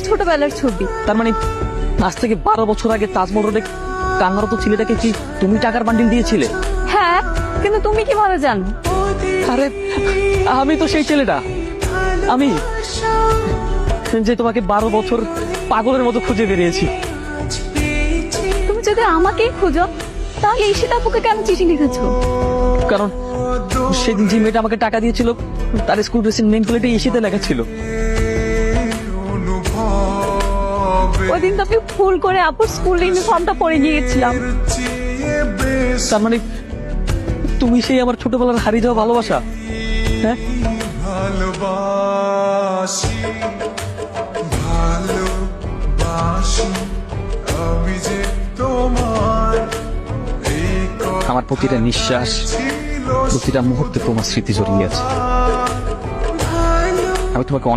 ছোটবেলার ছবি। তার মানে আজ থেকে 12 বছর আগে তাজমহল রোডে কান্নারত ছেলেটাকে কি তুমি টাকার বান্ডিল দিয়েছিলে? হ্যাঁ, কিন্তু তুমি কিভাবে জানো? আরে আমি তো সেই ছেলেটা, আমি যে তোমাকে 12 বছর পাগলের মতো খুঁজে বেরিয়েছি। তুমি যদি আমাকেই খুঁজো তাহলে ঈশিতা আপুকে কেন চিঠি লিখেছো? কারণ সেদিন যে মেয়েটা আমাকে টাকা দিয়েছিল তার স্কুল ড্রেসের নেম প্লেটে ঈশিতা লেখা ছিল। ওই দিন তো আমি ভুল করে আপুর স্কুল ইউনিফর্মটা পরে গিয়েছিলাম। তার মানে তুমি সেই আমার ছোটবেলার হারিয়ে যাওয়া ভালোবাসা? হ্যাঁ, ভালোবাসি ভালোবাসি আমি যে তোমার আমার প্রতিটা নিঃশ্বাস, প্রতিটা মুহূর্তে তোমার স্মৃতি জড়িয়ে আছে। আমি তোমাকে